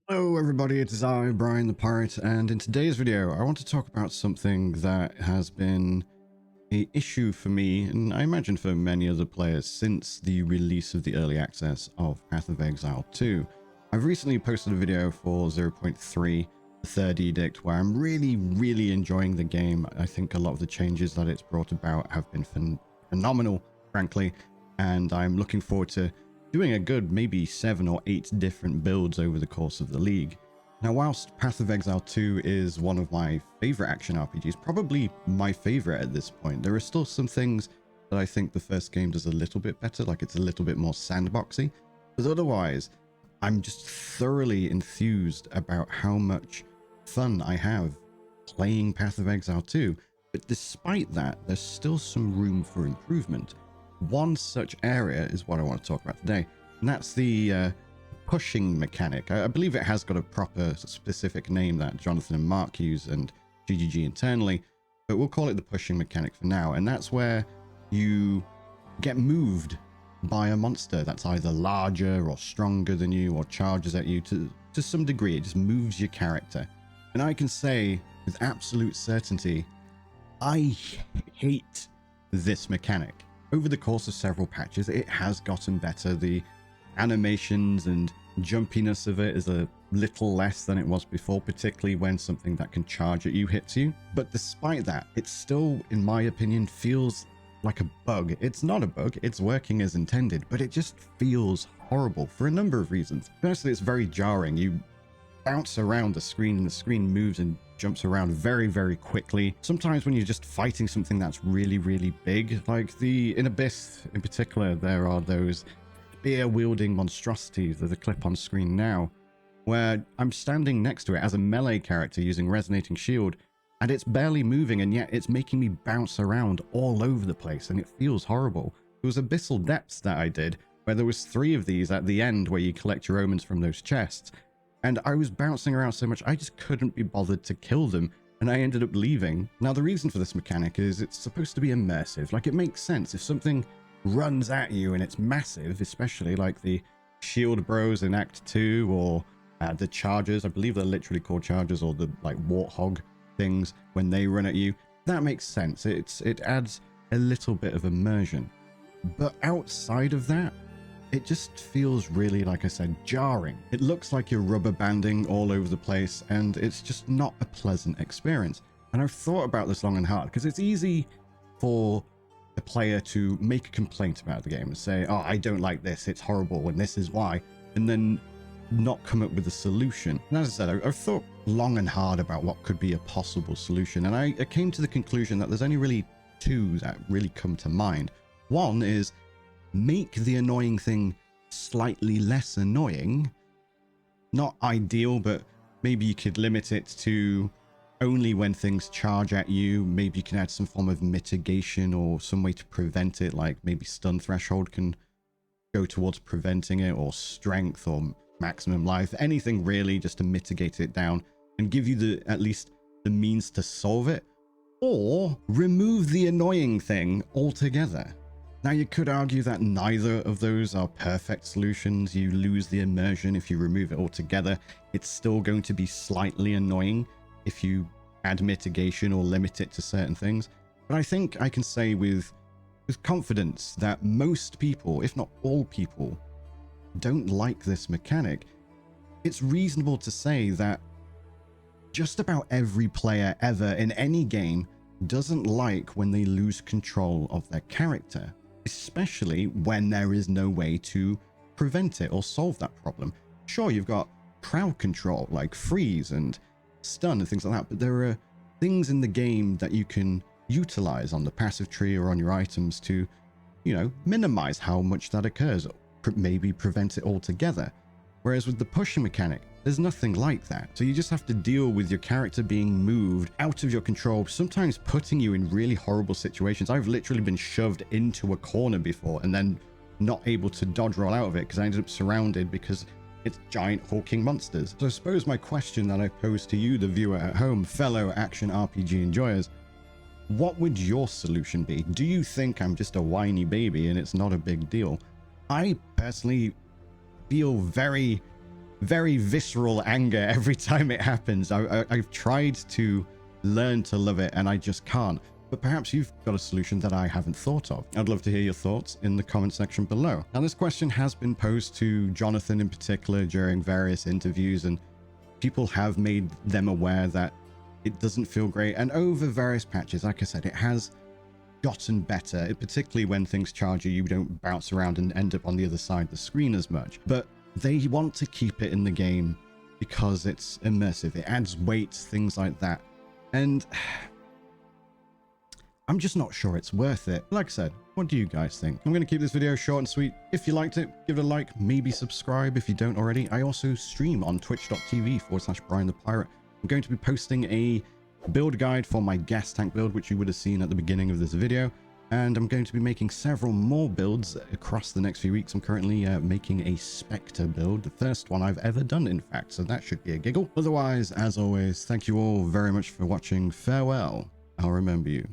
Hello everybody, it is I, Brian the Pirate, and in today's video I want to talk about something that has been an issue for me, and I imagine for many other players, since the release of the early access of Path of Exile 2. I've recently posted a video for 0.3, the third edict, where I'm really enjoying the game. I think a lot of the changes that it's brought about have been phenomenal, frankly, and I'm looking forward to doing a good maybe 7 or 8 different builds over the course of the league. Now, whilst Path of Exile 2 is one of my favorite action RPGs, probably my favorite at this point, there are still some things that I think the first game does a little bit better, like it's a little bit more sandboxy, but otherwise I'm just thoroughly enthused about how much fun I have playing Path of Exile 2. But despite that, there's still some room for improvement. One such area is what I want to talk about today, and that's the pushing mechanic. I believe it has got a proper specific name that Jonathan and Mark use and GGG internally, but we'll call it the pushing mechanic for now. And that's where you get moved by a monster that's either larger or stronger than you or charges at you to some degree. It just moves your character. And I can say with absolute certainty, I hate this mechanic. Over the course of several patches, it has gotten better. The animations and jumpiness of it is a little less than it was before, particularly when something that can charge at you hits you. But despite that, it still, in my opinion, feels like a bug. It's not a bug, it's working as intended, but it just feels horrible for a number of reasons. Firstly, it's very jarring. You bounce around the screen and the screen moves and jumps around very quickly. Sometimes when you're just fighting something that's really big, like in Abyss in particular, there are those spear-wielding monstrosities. There's a clip on screen now where I'm standing next to it as a melee character using resonating shield, and it's barely moving, and yet it's making me bounce around all over the place, and it feels horrible. There was Abyssal Depths that I did where there was 3 of these at the end where you collect your omens from those chests, and I was bouncing around so much I just couldn't be bothered to kill them, and I ended up leaving. Now, the reason for this mechanic is it's supposed to be immersive. Like, it makes sense if something runs at you and it's massive, especially like the shield bros in Act 2 or the chargers. I believe they're literally called chargers, or the like warthog things when they run at you. That makes sense. It adds a little bit of immersion. But outside of that, it just feels really, like I said, jarring. It looks like you're rubber banding all over the place, and it's just not a pleasant experience. And I've thought about this long and hard, because it's easy for a player to make a complaint about the game and say, oh, I don't like this, it's horrible, and this is why, and then not come up with a solution. And as I said, I've thought long and hard about what could be a possible solution, and I came to the conclusion that there's only really 2 that really come to mind. One is make the annoying thing slightly less annoying. Not ideal, but maybe you could limit it to only when things charge at you. Maybe you can add some form of mitigation or some way to prevent it, like maybe stun threshold can go towards preventing it, or strength or maximum life, anything really just to mitigate it down and give you at least the means to solve it, or remove the annoying thing altogether. Now, you could argue that neither of those are perfect solutions. You lose the immersion if you remove it altogether. It's still going to be slightly annoying if you add mitigation or limit it to certain things. But I think I can say with confidence that most people, if not all people, don't like this mechanic. It's reasonable to say that just about every player ever in any game doesn't like when they lose control of their character, especially when there is no way to prevent it or solve that problem. Sure, you've got crowd control like freeze and stun and things like that, but there are things in the game that you can utilize on the passive tree or on your items to, minimize how much that occurs, maybe prevent it altogether. Whereas with the pushing mechanic, there's nothing like that. So you just have to deal with your character being moved out of your control, sometimes putting you in really horrible situations. I've literally been shoved into a corner before and then not able to dodge roll out of it because I ended up surrounded because it's giant hulking monsters. So I suppose my question that I pose to you, the viewer at home, fellow action RPG enjoyers, what would your solution be? Do you think I'm just a whiny baby and it's not a big deal? I personally feel very very visceral anger every time it happens. I've tried to learn to love it and I just can't. But perhaps you've got a solution that I haven't thought of. I'd love to hear your thoughts in the comment section below. Now, this question has been posed to Jonathan in particular during various interviews, and people have made them aware that it doesn't feel great. And over various patches, like I said, it has gotten better, particularly when things charge you, you don't bounce around and end up on the other side of the screen as much. But they want to keep it in the game because it's immersive. It adds weight, things like that. And I'm just not sure it's worth it. Like I said, what do you guys think? I'm going to keep this video short and sweet. If you liked it, give it a like, maybe subscribe if you don't already. I also stream on twitch.tv/Brian the Pirate. I'm going to be posting a build guide for my gas tank build, which you would have seen at the beginning of this video. And I'm going to be making several more builds across the next few weeks. I'm currently making a Spectre build, the first one I've ever done, in fact, so that should be a giggle. Otherwise, as always, thank you all very much for watching. Farewell. I'll remember you.